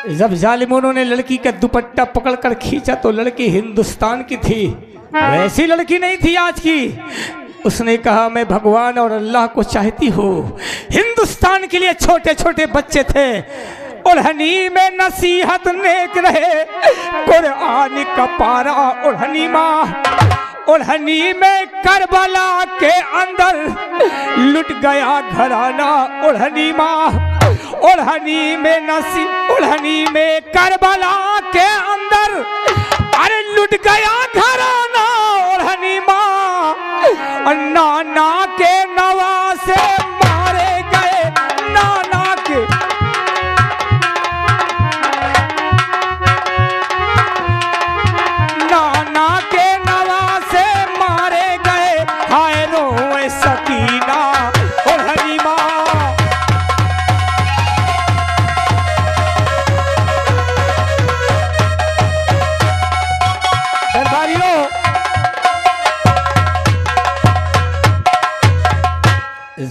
जब जालिमों ने लड़की का दुपट्टा पकड़कर खींचा तो लड़की हिंदुस्तान की थी, वैसी लड़की नहीं थी आज की। उसने कहा मैं भगवान और अल्लाह को चाहती हूँ। हिंदुस्तान के लिए छोटे छोटे बच्चे थे, ओढ़नी में नसीहत नेक रहे, कुरान का पारा ओढ़नी माँ, ओढ़नी में करबला के अंदर लुट गया घराना ओढ़नी माँ, ओढ़नी में करबला के अंदर अरे लुट गया घराना ओढ़नी माँ, नाना के नवासे मारे गए, नाना के नवासे मारे गए, हाय रोए सकीना ओढ़नी माँ।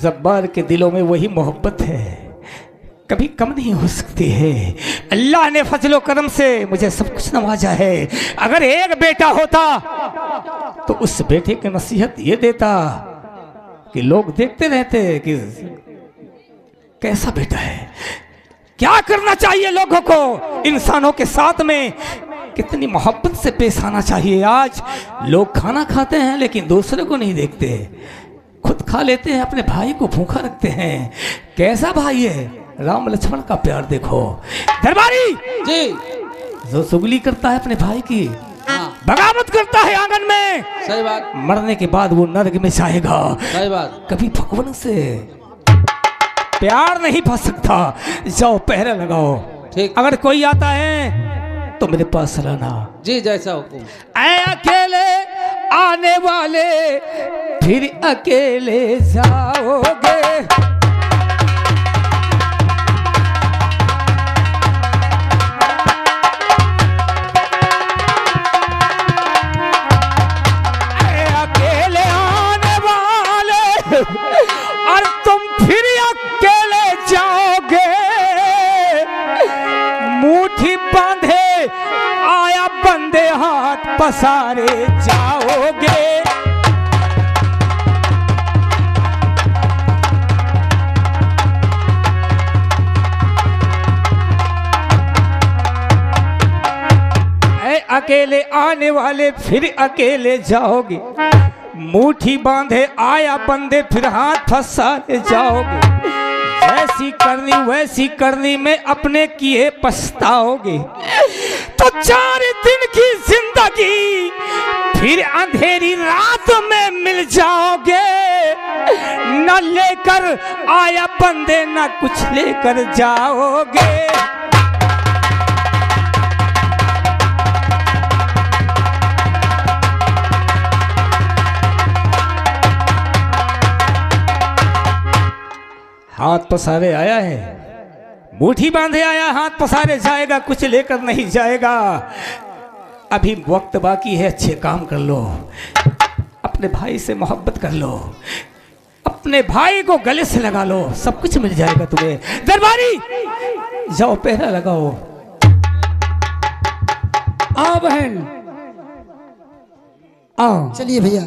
जब्बार के दिलों में वही मोहब्बत है, कभी कम नहीं हो सकती है। अल्लाह ने फजलो करम से मुझे सब कुछ नवाजा है। अगर एक बेटा होता तो उस बेटे की नसीहत ये देता कि लोग देखते रहते कि कैसा बेटा है, क्या करना चाहिए लोगों को, इंसानों के साथ में कितनी मोहब्बत से पेश आना चाहिए। आज लोग खाना खाते हैं लेकिन दूसरे को नहीं देखते, खुद खा लेते हैं, अपने भाई को भूखा रखते हैं। कैसा भाई है, राम लक्ष्मण का प्यार देखो। दरबारी जी जो चुगली करता है अपने भाई की, बगावत करता है आंगन में, सही बात, मरने के बाद वो नरक में जाएगा। सही बात, कभी भगवान से प्यार नहीं पा सकता। जाओ पहरा लगाओ, ठीक। अगर कोई आता है तो मेरे पास रहना जी, जैसा हुकुम। ऐ अकेले आने वाले फिर अकेले जाओगे, ऐ अकेले आने वाले और तुम फिर अकेले जाओगे, मुट्ठी बांधे आया बंदे हाथ पसारे जाओगे। अकेले आने वाले फिर अकेले जाओगे, मुट्ठी बांधे आया बंदे फिर हाथ फंसाए जाओगे। जैसी करनी वैसी करनी में अपने किए पछताओगे। तो 4 दिन की जिंदगी फिर अंधेरी रात में मिल जाओगे। न लेकर आया बंदे न कुछ लेकर जाओगे। हाथ पसारे आया है, मुट्ठी बांधे आया, हाथ पसारे जाएगा, कुछ लेकर नहीं जाएगा। अभी वक्त बाकी है, अच्छे काम कर लो, अपने भाई से मोहब्बत कर लो, अपने भाई को गले से लगा लो, सब कुछ मिल जाएगा तुम्हें। दरबारी जाओ पहरा लगाओ। आओ बहन, आओ। चलिए भैया,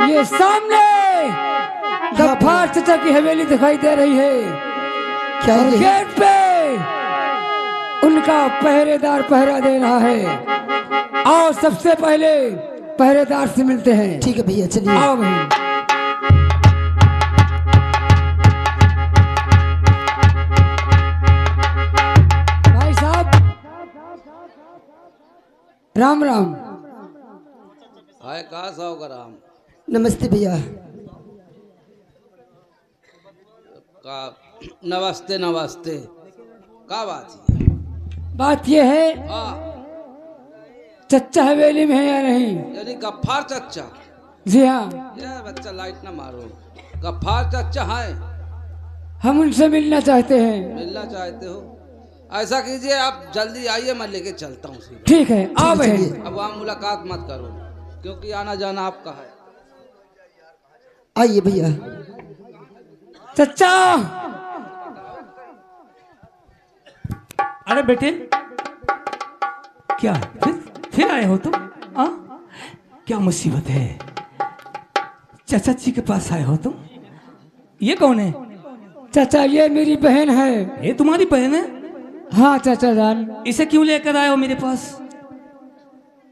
ये सामने गफ्फार चाचा की हवेली दिखाई दे रही है। क्या और ये? गेट पे उनका पहरेदार पहरा दे रहा है। आओ सबसे पहले पहरेदार से मिलते हैं। ठीक है भैया, चलिए। आओ बहन। भाई साहब राम राम। हाय कहा साहब राम। नमस्ते भैया। का नमस्ते नमस्ते, का बात है? बात ये है, हाँ, चच्चा हवेली में है या नहीं? यानी गफ्फार चच्चा? जी हाँ। ये बच्चा लाइट ना मारो, गफ्फार चच्चा है? हम उनसे मिलना चाहते हैं। मिलना चाहते हो? ऐसा कीजिए, आप जल्दी आइए, मैं लेके चलता हूँ सीधे। ठीक है, आओ बहन। अब वहाँ मुलाकात मत करो, क्योंकि आना जाना आपका है। आइए भैया। चच्चा अरे बेटे, क्या फिर आए हो तुम? क्या मुसीबत है? चाचा जी के पास आए हो तुम? ये कौन है? चाचा ये मेरी बहन है। ये तुम्हारी बहन है? हाँ चाचा जान। इसे क्यों लेकर आए हो मेरे पास?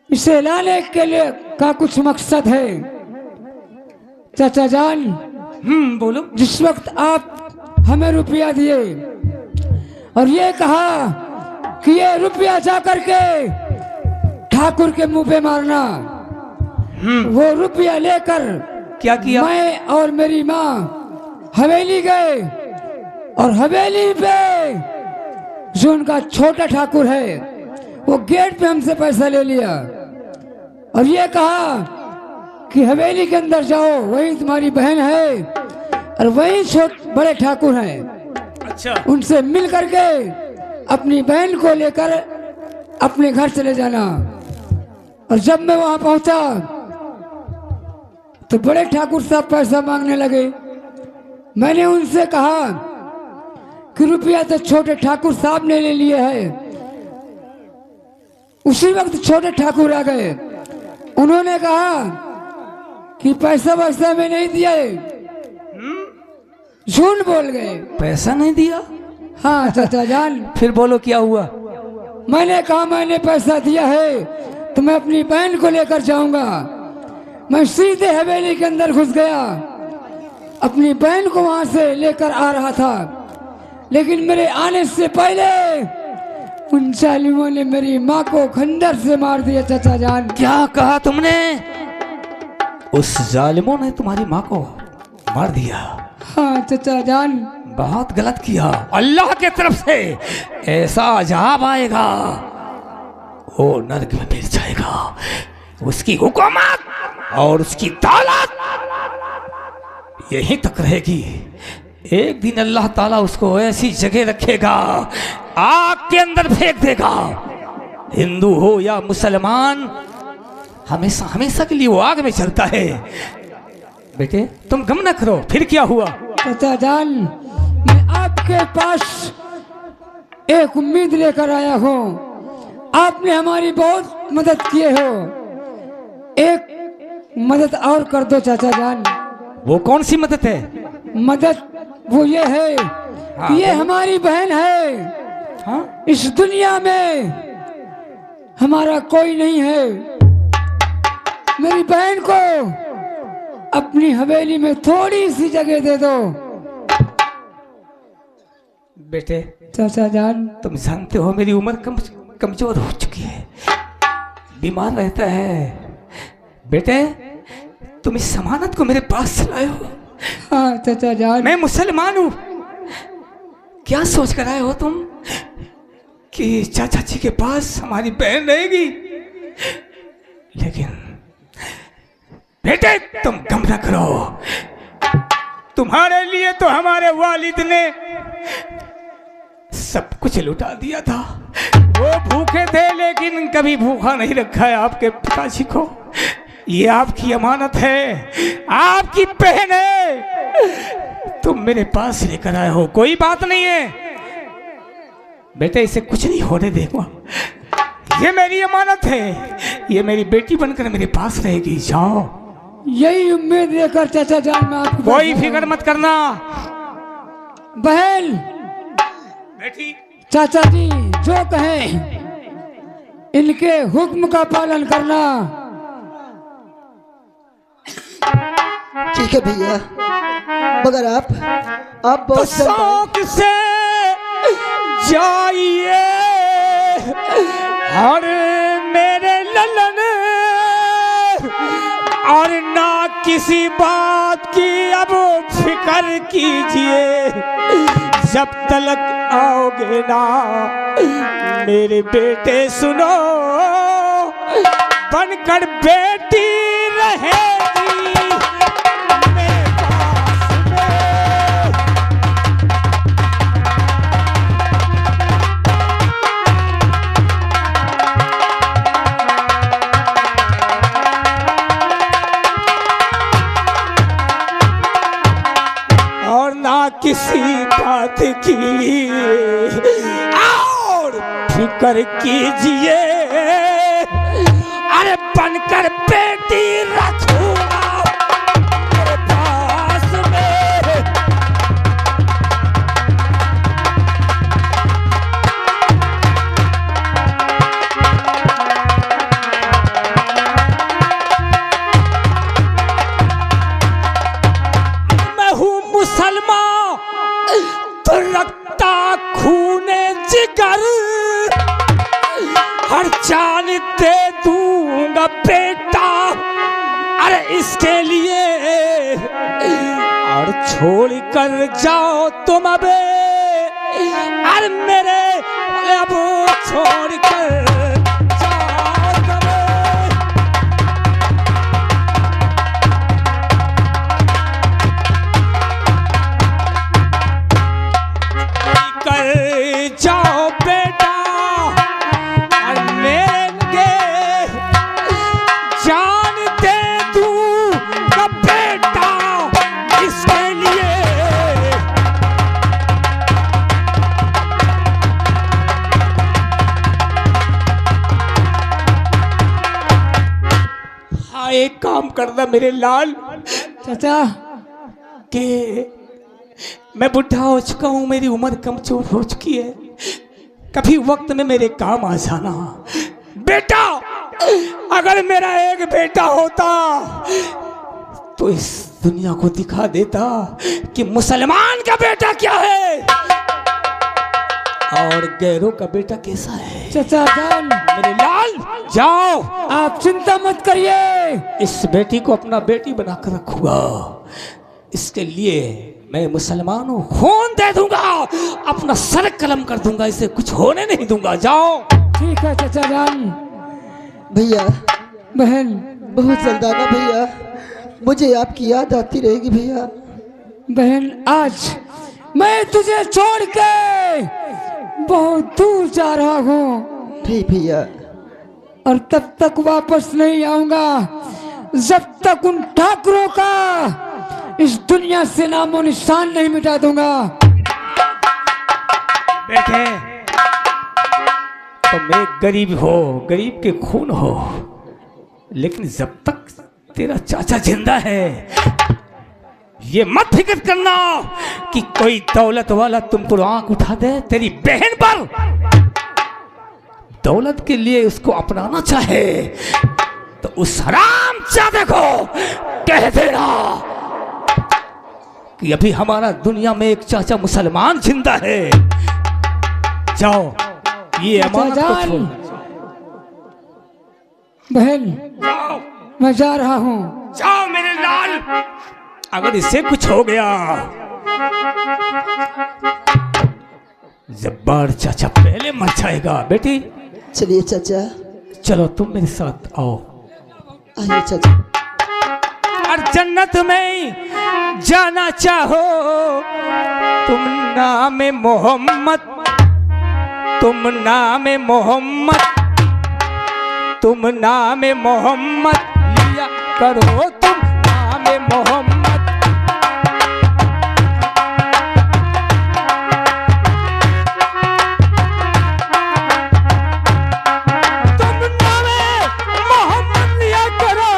इसे लाने के लिए का कुछ मकसद है चाचा जान। बोलो। जिस वक्त आप हमें रुपया दिए और ये कहा कि ये रुपया जा करके ठाकुर के मुंह पे मारना, वो रुपया लेकर क्या किया? मैं और मेरी माँ हवेली गए और हवेली पे जो उनका छोटा ठाकुर है वो गेट पे हमसे पैसा ले लिया और ये कहा कि हवेली के अंदर जाओ, वही तुम्हारी बहन है और वही बड़े ठाकुर हैं। अच्छा। उनसे मिल करके अपनी बहन को लेकर अपने घर चले जाना। और जब मैं वहां पहुंचा तो बड़े ठाकुर साहब पैसा मांगने लगे। मैंने उनसे कहा कि रुपया तो छोटे ठाकुर साहब ने ले लिए है। उसी वक्त छोटे ठाकुर आ गए। उन्होंने कहा कि पैसा वैसा में नहीं दिया है। झूठ बोल गए। पैसा नहीं दिया? हाँ चाचा जान। फिर बोलो क्या हुआ? मैंने कहा मैंने पैसा दिया है तो मैं अपनी बहन को लेकर जाऊंगा। मैं सीधे हवेली के अंदर घुस गया, अपनी बहन को वहां से लेकर आ रहा था, लेकिन मेरे आने से पहले उन जालिमों ने मेरी माँ को खंजर से मार दिया चाचा जान। क्या कहा तुमने? उस जालिमों ने तुम्हारी माँ को मार दिया? हाँ चाचा जान। बहुत गलत किया। अल्लाह के तरफ से ऐसा अजाब आएगा, वो नरक में गिर जाएगा। उसकी हुकूमत और उसकी दौलत यहीं तक रहेगी। एक दिन अल्लाह ताला उसको ऐसी जगह रखेगा, आग के अंदर फेंक देगा। हिंदू हो या मुसलमान, हमेशा हमेशा के लिए वो आग में चलता है। बेटे तुम गम न करो। फिर क्या हुआ? चाचा जान, मैं आपके पास एक उम्मीद लेकर आया हूँ। आपने हमारी बहुत मदद किए हो, एक मदद और कर दो चाचा जान। वो कौन सी मदद है? मदद वो ये है कि ये हमारी बहन है। हाँ? इस दुनिया में हमारा कोई नहीं है। मेरी बहन को अपनी हवेली में थोड़ी सी जगह दे दो। बेटे चाचा जान, तुम जानते हो मेरी उम्र कमजोर हो चुकी है, बीमार रहता है। बेटे तुम इस जमानत को मेरे पास लाए हो। हाँ चाचा जान। मैं मुसलमान हूं। क्या सोच कर आए हो तुम कि चाचा जी के पास हमारी बहन रहेगी? लेकिन बेटे तुम गम न करो। तुम्हारे लिए तो हमारे वालिद ने सब कुछ लुटा दिया था। वो भूखे थे लेकिन कभी भूखा नहीं रखा है आपके पिताजी को। ये आपकी अमानत है, आपकी बहन है, तुम मेरे पास लेकर आए हो। कोई बात नहीं है बेटे, इसे कुछ नहीं होने देगा। ये मेरी अमानत है, ये मेरी बेटी बनकर मेरे पास रहेगी। जाओ। यही उम्मीद लेकर चाचा जान मैं आपको। कोई फिक्र मत करना। बहन बेटी चाचा जी जो कहें इनके हुक्म का पालन करना। ठीक है भैया, मगर आप बहुत तो शौक से जाइए और मेरे ललन, और ना किसी बात की अब फिक्र कीजिए। जब तलक आओगे ना मेरे बेटे, सुनो बनकर बेटी रहेगी मेरे पास में। और ना किसी बात की और फिक्र कीजिए, अरे बनकर बेटी रखूंगा मेरे पास में। मैं हूँ मुसलमान तो रखता खूने जिगर, हर जान दे दूंगा बेटा अरे इसके लिए। और छोड़ कर जाओ तुम अबे, अरे मेरे अब छोड़ कर जाओ तुम। कर जाओ बेटा और मेरे जान दे दूंगा बेटा इसके लिए। हाँ एक काम करना मेरे लाल चाचा कि मैं बुढ़ा हो चुका हूँ, मेरी उम्र कमजोर हो चुकी है, कभी वक्त में मेरे काम आ जाना। बेटा अगर मेरा एक बेटा होता तो इस दुनिया को दिखा देता कि मुसलमान का बेटा क्या है और गैरों का बेटा कैसा है। चाचा जान, मेरे लाल जाओ, आप चिंता मत करिए। इस बेटी को अपना बेटी बनाकर रखूंगा, इसके लिए मैं मुसलमान हूँ, खून दे दूंगा, अपना सर कलम कर दूंगा, इसे कुछ होने नहीं दूंगा। जाओ। ठीक है चाचा जान। भैया बहन बहुत जल्द आना भैया, मुझे आपकी याद आती रहेगी भैया। बहन आज मैं तुझे छोड़ के बहुत दूर जा रहा हूँ ठीक भैया। और तब तक वापस नहीं आऊंगा जब तक उन ठाकुरों का इस दुनिया से नामो निशान नहीं मिटा दूंगा। बेटे तुम एक गरीब हो, गरीब के खून हो, लेकिन जब तक तेरा चाचा जिंदा है ये मत फिक्र करना कि कोई दौलत वाला तुम पर आंख उठा दे तेरी बहन पर, दौलत के लिए उसको अपनाना चाहे तो उस हरामजादे को कह देना कि अभी हमारा दुनिया में एक चाचा मुसलमान जिंदा है। जाओ ये अमानत को जान। छोड़। बहन जाओ मैं जा रहा हूँ। जाओ मेरे लाल, अगर इससे कुछ हो गया जब्बार चाचा पहले मर जाएगा। बेटी चलिए चाचा, चलो तुम मेरे साथ आओ। आइए चाचा। और जन्नत में जाना चाहो तुम नाम मोहम्मद, तुम नाम मोहम्मद, तुम नाम मोहम्मद लिया करो, तुम नाम मोहम्मद। तुम नाम मोहम्मद लिया करो,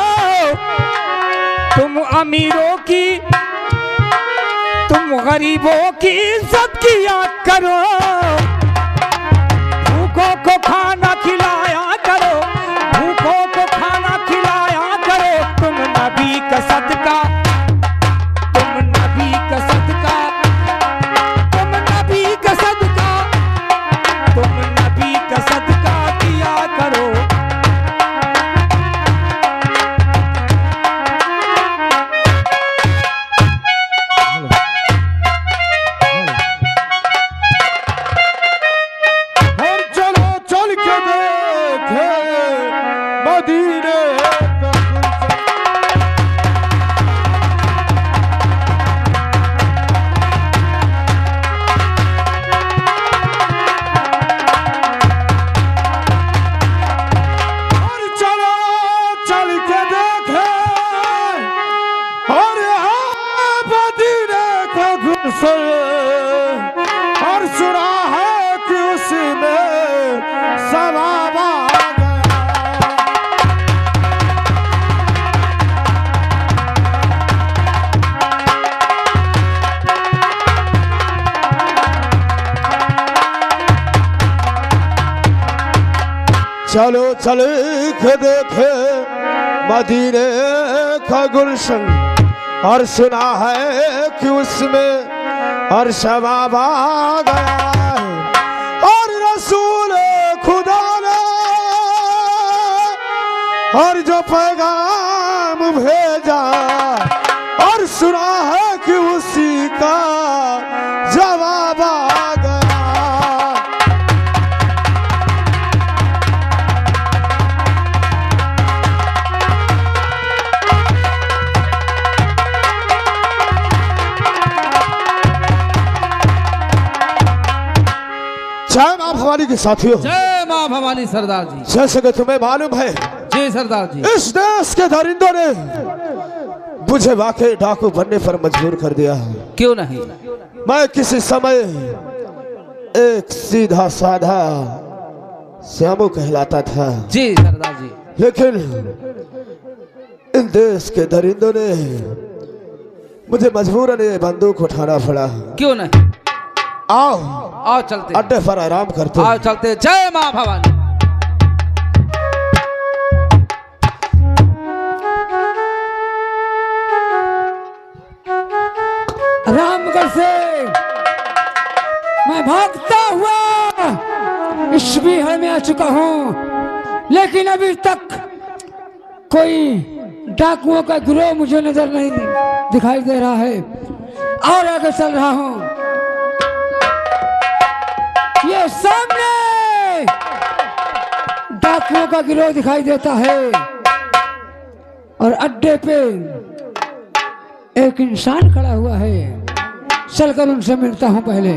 तुम अमीरों की तुम गरीबों की इज्जत किया करो, भूखों को खाना खिलाया करो, भूखों को खाना खिलाया करो, तुम नबी का सदका, तुम नबी का सदका, तुम नबी का सदका, तुम नबी का सदका किया करो। चलो चल के देखे मदीने का गुलशन, और सुना है कि उसमें अर्श बाबा गया है, और रसूल खुदा ने और जो पैगाम भेजा, और सुना है कि उसी का जवाब आ गया। जय मां भवानी के साथियों, जय मां भवानी सरदार जी। जैसे कि तुम्हें मालूम है, जी सरदार जी। इस देश के दरिंदों ने मुझे वाकई डाकू बनने पर मजबूर कर दिया है। क्यों नहीं? मैं किसी समय एक सीधा साधा श्यामू कहलाता था। जी सरदार जी। लेकिन इन देश के दरिंदों ने मुझे मजबूरन ये बंदूक उठाना पड़ा। क्यों नहीं? आओ आओ चलते, अड्डे पर आराम करते। आओ चलते। जय मां भवानी। रामगढ़ से मैं भागता हुआ इस बिहार में आ चुका हूँ, लेकिन अभी तक कोई डाकुओं का गिरोह मुझे नजर नहीं दिखाई दे रहा है, और आगे चल रहा हूँ। ये सामने डाकुओं का गिरोह दिखाई देता है, और अड्डे पे एक इंसान खड़ा हुआ है। चलकर उनसे मिलता हूं पहले।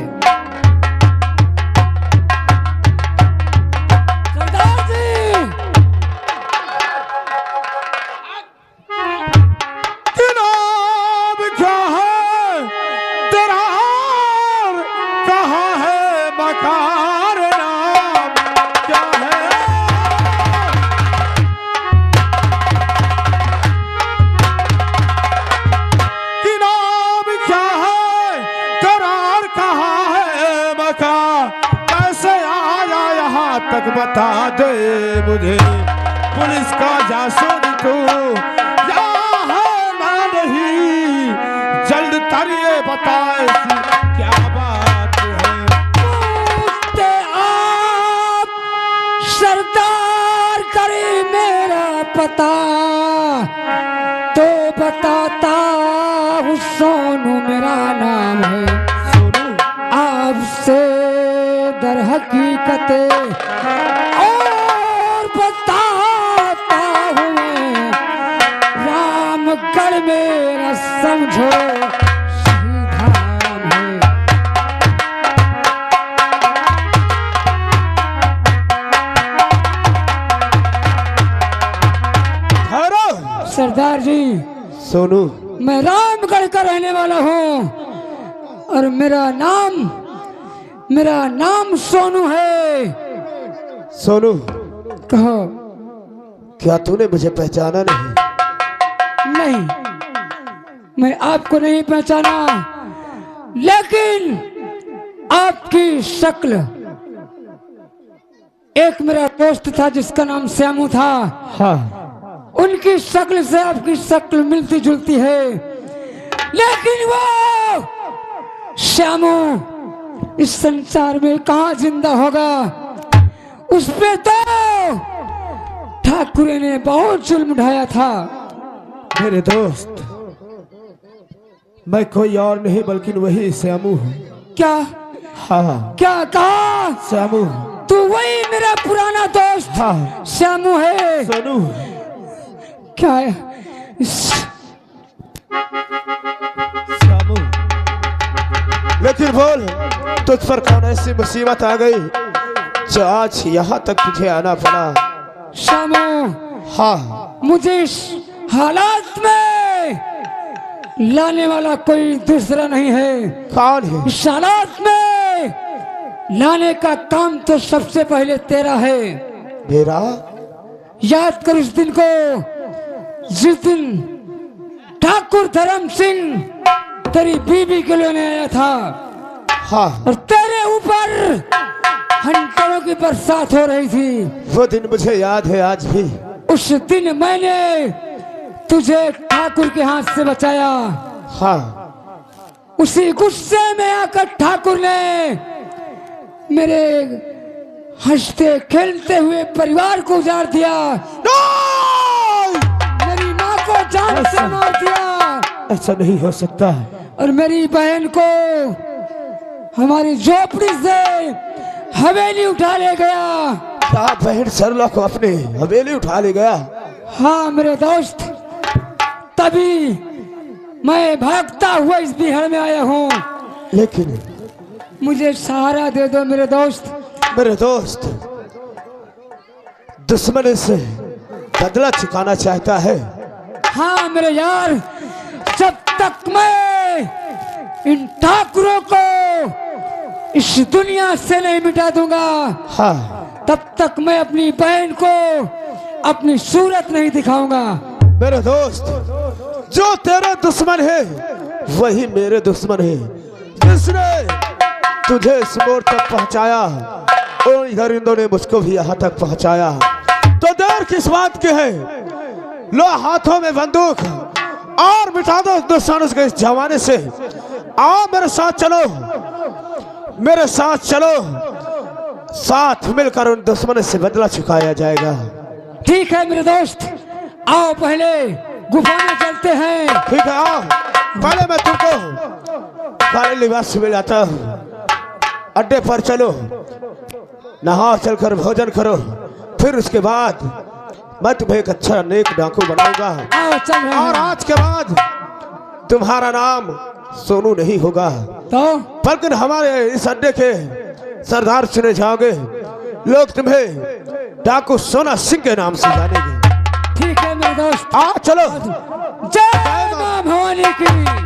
सरदार जी, नाम क्या है तेरा, और कहाँ है मकार, नाम क्या है? कि नाम क्या है तेरा, और कहाँ है मकार? कैसे आया यहाँ तक बता दे मुझे, पुलिस का जासूस तू या है ना नहीं, जल्द तर ये बताए क्या बात है। पूछते आप सरदार करी मेरा पता, तो बताता हूँ सोनू मेरा नाम है। आपसे दर हकीकत और बताता हूँ मैं, रामगढ़ मेरा समझो सही धाम है। ठहरो सरदार जी, सोनू, मैं रामगढ़ का रहने वाला हूँ, और मेरा नाम सोनू है। सोनू, कहो। क्या तूने मुझे पहचाना नहीं? नहीं, मैं आपको नहीं पहचाना, लेकिन आपकी शक्ल, एक मेरा दोस्त था जिसका नाम श्यामू था। हाँ, उनकी शक्ल से आपकी शक्ल मिलती जुलती है, लेकिन वो श्यामू इस संसार में कहाँ जिंदा होगा। उस पे तो ठाकुर ने बहुत जुल्म ढाया था। मेरे दोस्त, मैं कोई और नहीं बल्कि वही श्यामू हूँ। क्या? हाँ, क्या कहा? श्यामू। तू वही मेरा पुराना दोस्त हाँ, श्यामू है। सोनू। क्या है? श्यामू, लेकिन बोल, तुझ पर कौन ऐसी मुसीबत आ गई जो आज यहाँ तक तुझे आना पड़ा? श्यामू, हाँ, मुझे इस हालात में लाने वाला कोई दूसरा नहीं है। कौन है? इस हालात में लाने का काम तो सबसे पहले तेरा है। मेरा? याद कर उस दिन को, जिस दिन ठाकुर धर्म सिंह तेरी बीबी के लेने आया था, हाँ, और तेरे ऊपर हंटरों की बरसात हो रही थी। वो दिन मुझे याद है आज भी। उस दिन मैंने तुझे ठाकुर के हाथ से बचाया। हाँ, उसी गुस्से में आकर ठाकुर ने मेरे हंसते खेलते हुए परिवार को उजाड़ दिया। मेरी माँ को जान से मार दिया। ऐसा नहीं हो सकता। और मेरी बहन को हमारी झोपड़ी से हवेली उठा ले गया। क्या बहन सरला को अपने हवेली उठा ले गया? हाँ मेरे दोस्त, तभी मैं भागता हुआ इस बिहार में आया हूँ। लेकिन मुझे सहारा दे दो मेरे दोस्त। मेरे दोस्त दुश्मन से बदला चुकाना चाहता है। हाँ मेरे यार, जब तक मैं इन ठाकुरों को इस दुनिया से नहीं मिटा दूंगा, हाँ, तब तक मैं अपनी बहन को अपनी सूरत नहीं दिखाऊंगा। मेरे दोस्त, जो तेरा दुश्मन है वही मेरे दुश्मन है। जिसने तुझे इस मोड़ तक पहुंचाया, उन गरिंदों ने मुझको भी यहाँ तक पहुंचाया। तो देर किस बात की है? लो हाथों में बंदूक और मिटा दो दुश्मन के इस जमाने से। आओ मेरे साथ चलो, मेरे साथ चलो, साथ मिलकर उन दुश्मन से बदला चुकाया जाएगा। ठीक है मेरे दोस्त, आओ पहले गुफा में चलते हैं। ठीक है, आओ। पहले मैं तुमको काले लिबास में लाता हूँ। अड्डे पर चलो, नहा चलकर भोजन करो, फिर उसके बाद मैं तुम्हें एक अच्छा नेक डाकू बनाऊंगा। आओ चल रहे और हैं। आज के बाद तुम्हारा नाम सोनू नहीं होगा, तो बल्कि हमारे इस अड्डे के सरदार चुने जाओगे। लोग तुम्हें डाकू सोना सिंह के नाम से जानेंगे। ठीक है मेरे दोस्त, आ चलो। जय मां भवानी की।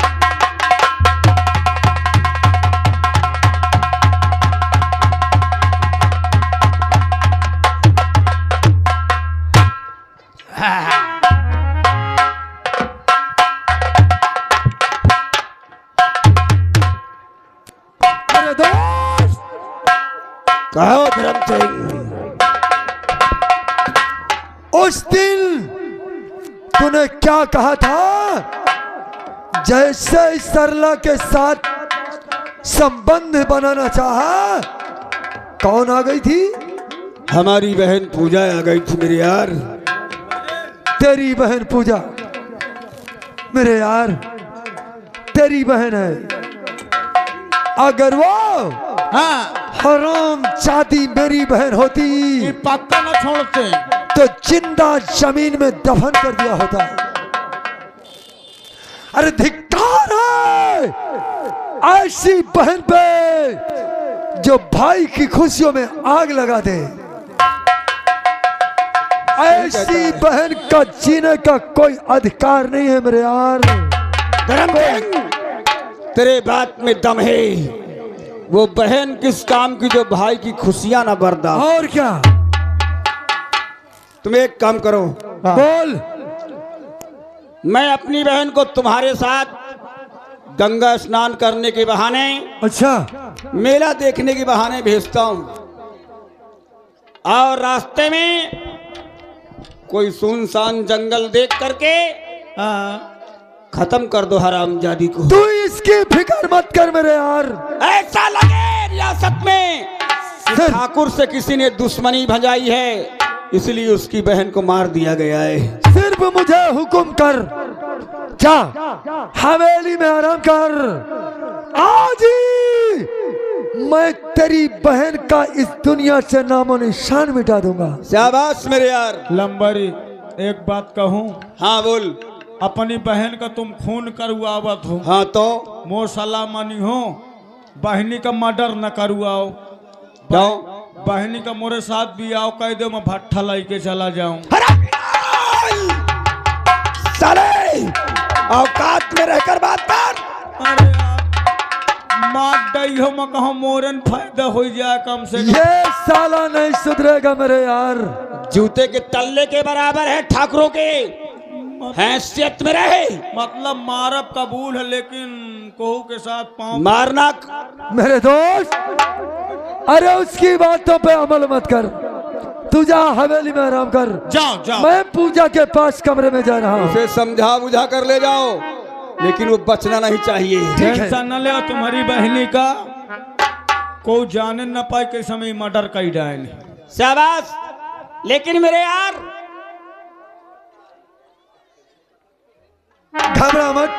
मेरे दोस्त, कहो धर्म सिंह, उस दिन तूने क्या कहा था? जैसे इस सरला के साथ संबंध बनाना चाहा, कौन आ गई थी? हमारी बहन पूजा आ गई थी मेरे यार। तेरी बहन पूजा? मेरे यार, तेरी बहन है। अगर वो हराम जाती मेरी बहन होती पक्का न छोड़ते तो जिंदा जमीन में दफन कर दिया होता। अरे धिक्कार है ऐसी बहन पे जो भाई की खुशियों में आग लगा दे। ऐसी बहन का जीने का कोई अधिकार नहीं है मेरे यार। धर्म सिंह, तेरे बात में दम है। वो बहन किस काम की जो भाई की खुशियां ना बर्दाश्त। और क्या? तुम एक काम करो, बोल। मैं अपनी बहन को तुम्हारे साथ गंगा स्नान करने के बहाने, अच्छा, मेला देखने के बहाने भेजता हूं, और रास्ते में कोई सुनसान जंगल देख करके खत्म कर दो हरामजादी को। तू इसकी फिक्र मत कर मेरे यार। ऐसा लगे रियासत में कि ठाकुर से किसी ने दुश्मनी भजाई है, इसलिए उसकी बहन को मार दिया गया है। सिर्फ मुझे हुक्म कर, जा हवेली में आराम कर। आज ही मैं तेरी बहन का इस दुनिया से नामो निशान मिटा दूंगा। शाबाश मेरे यार। लंबरी, एक बात कहूँ? हाँ बोल। अपनी बहन का तुम खून करवावत हो। हाँ तो मोर सलाह मानी हो, बहनी का मर्डर न करवाओ। जाओ, बहनी का मोरे साथ भी आओ, कह दो मैं भट्ठा लाई के चला जाऊं। साले औकात में रहकर बात कर। अरे यार, मार दई हो मैं कहूँ मोरन फायदा हो जाए कम से कम। ये साला नहीं सुधरेगा मेरे यार। जूते के तल्ले के बराबर है ठाकुरों के हैसियत में रहे। मतलब मारब कबूल है, लेकिन कोहू के साथ पाँव मारना। मेरे दोस्त, अरे उसकी बातों पे अमल मत कर, तू जा हवेली में आराम कर। जाओ जाओ। मैं पूजा के पास कमरे में जा रहा हूँ। उसे समझा बुझा कर ले जाओ, लेकिन वो बचना नहीं चाहिए। टेंशन न ले, तुम्हारी बहनी का कोई जाने न पाए के समय मर्डर कर डाले। शाबाश। लेकिन मेरे यार घबरा मत,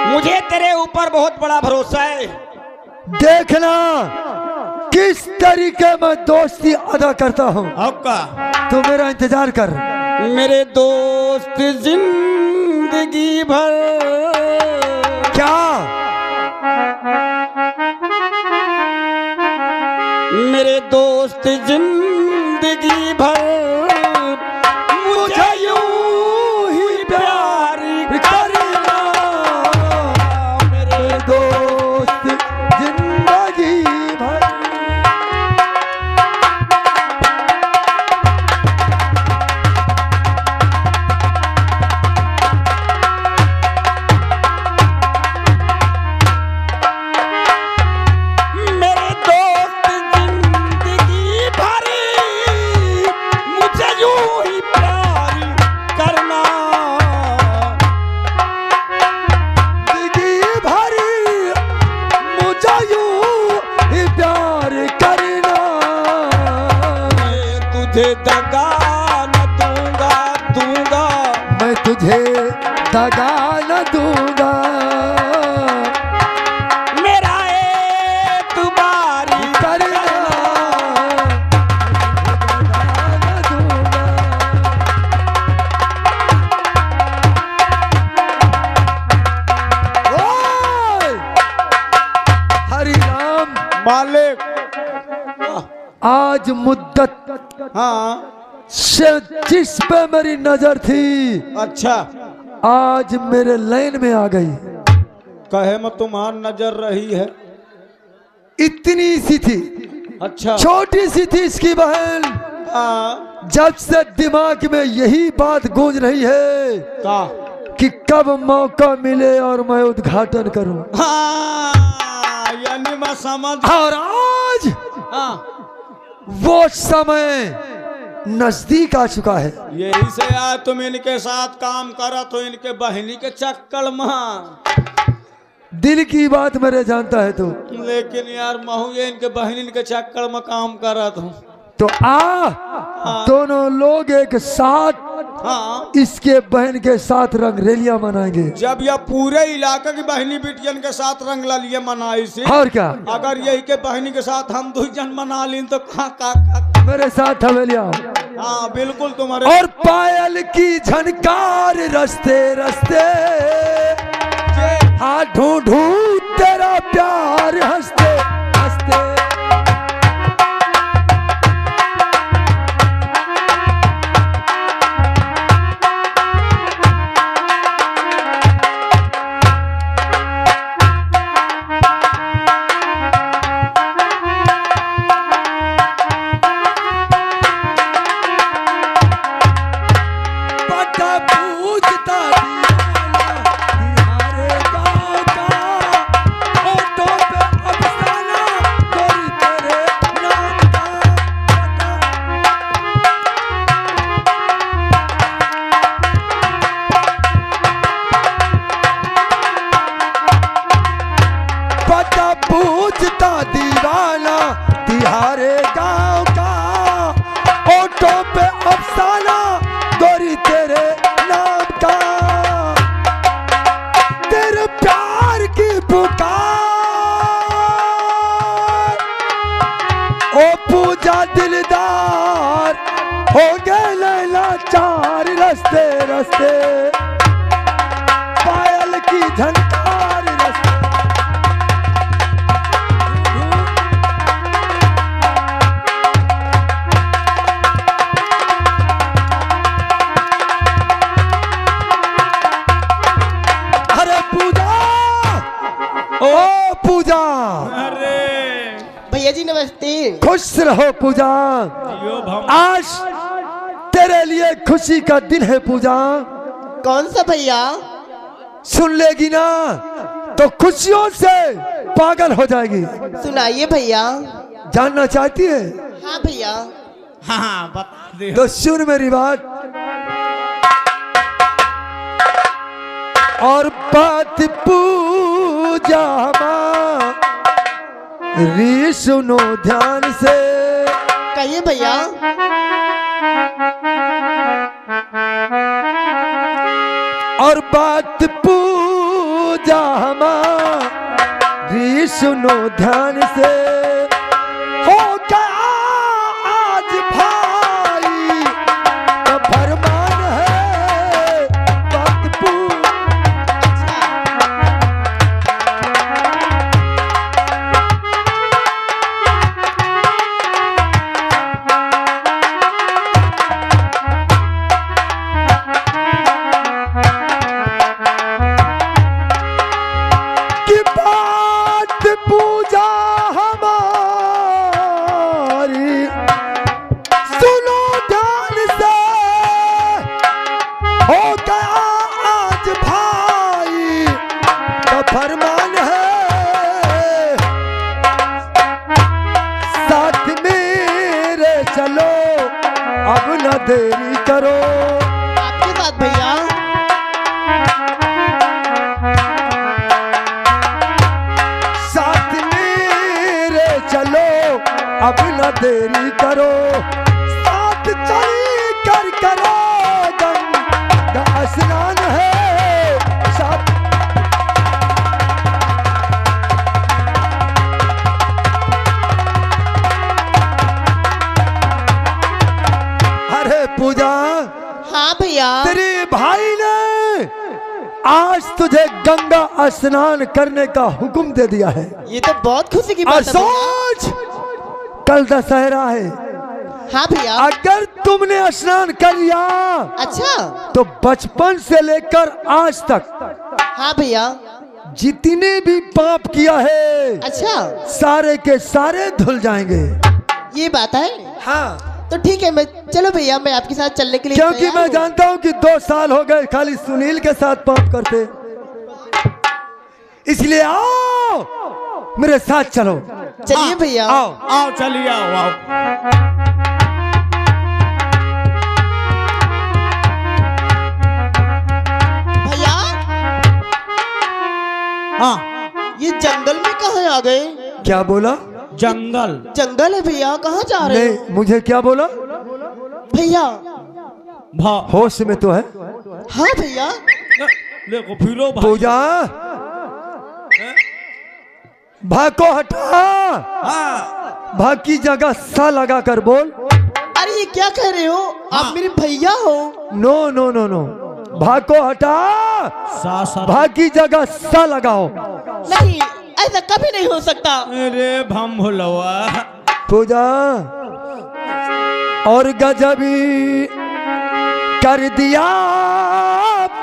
मुझे तेरे ऊपर बहुत बड़ा भरोसा है। देखना किस तरीके मैं दोस्ती अदा करता हूँ। अब का तू मेरा इंतजार कर। मेरे दोस्त जिंदगी भर क्या मेरे दोस्त जिंदगी भर मुझे यूं ही प्यार करना, मेरे दोस्त जिंदगी भर। मेरे दोस्त जिंदगी भर मुझे यूं ही प्यार करना। जिंदगी भर मुझे यूं ही प्यार करना। मैं तुझे दगा न दूंगा मैं तुझे दगा न दूंगा। मेरा एतबार करना न दूंगा। ओए! हरि राम, मालिक। आज मुद्दत हाँ से जिस पे मेरी नजर थी, अच्छा। आज मेरे लाइन में आ गई। कहे में तुम्हार नजर रही है। इतनी सी थी, अच्छा। छोटी सी थी इसकी बहन। हाँ जब से दिमाग में यही बात गूंज रही है का कि कब मौका मिले और मैं उद्घाटन करूं। हाँ, यानी मैं समझ। और आज हाँ, वो समय नजदीक आ चुका है। यही से आज तुम इनके साथ काम करा तो इनके बहनी के चक्कर में। दिल की बात मेरे जानता है तू, लेकिन यार महू ये इनके बहनी के चक्कर में काम करा तो। तो दोनों लोग एक साथ हाँ, इसके बहन के साथ रंगरेलियां मनाएंगे। जब यह पूरे इलाके की बहनी बिटियन के साथ रंग लिए मनाई से, और क्या, अगर यही के बहनी के साथ हम दो जन मना ली तो कहाँ मेरे साथ हवेली आओ। हाँ बिल्कुल तुम्हारे। और पायल की झनकार रस्ते रस्ते, हाँ ढूंढू तेरा प्यार हंसते हंसते। पूछता दीवाना तिहारे गांव का, ऑटो पे अफसाना गोरी तेरे नाम का। तेरे प्यार की पुकार, ओ पूजा दिलदार हो गए लैला चार रस्ते रस्ते। पायल की झनकार रस्ते। ओ पूजा, अरे भैया जी नमस्ते। खुश रहो पूजा। आज तेरे लिए खुशी का दिन है पूजा। कौन सा भैया? सुन लेगी ना तो खुशियों से पागल हो जाएगी। सुनाइए भैया। जानना चाहती है? हाँ भैया। हाँ बता दे। तो सुन मेरी बात और बात पूजा हमारी सुनो ध्यान से। कहिए भैया। और बात पूजा हमारी सुनो ध्यान से। हो गया आज भाई का फरमान है बात पूजा हमारी सुनो ध्यान से। हो गया आज भाई का फरमान है साथ मेरे चलो अब न देरी करो। आपके साथ भैया। अब न देरी करो साथ चली कर करो गंगा स्नान है साथ। अरे पूजा। हाँ भैया। तेरे भाई ने आज तुझे गंगा स्नान करने का हुक्म दे दिया है। ये तो बहुत खुशी की बात है। सोच कल दशहरा है। हाँ भैया। अगर तुमने स्नान कर लिया अच्छा तो बचपन से लेकर आज तक हाँ भैया जितने भी पाप किया है अच्छा सारे के सारे धुल जाएंगे। ये बात है। हाँ तो ठीक है मैं चलो भैया मैं आपके साथ चलने के लिए क्योंकि मैं जानता हूँ कि 2 साल हो गए खाली सुनील के साथ पाप करते, इसलिए आओ मेरे साथ चलो। चलिए भैया। आओ आओ चलिए आओ आओ। भैया हाँ ये जंगल में कहाँ आ गए? क्या बोला? जंगल। जंगल है भैया कहाँ जा रहे हो? नहीं मुझे क्या बोला? भैया होश में तो है। हाँ भैया। देखो फिरो भाई। पूजा भा को हटा। हाँ भा की जगह सा लगा कर बोल। अरे ये क्या कह रहे हो? आप मेरे भैया हो। नो नो नो नो भा को हटा। भा की जगह सा लगाओ। नहीं ऐसा कभी नहीं हो सकता। अरे भम भुलवा। पूजा और गजबी कर दिया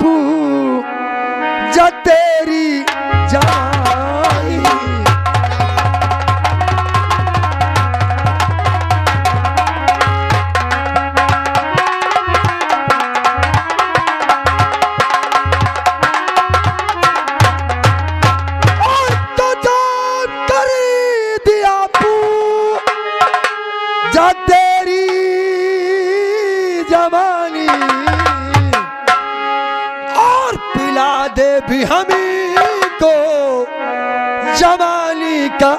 पूजा तेरी जाई। तेरी जवानी और पिला दे भी हमी को जवानी का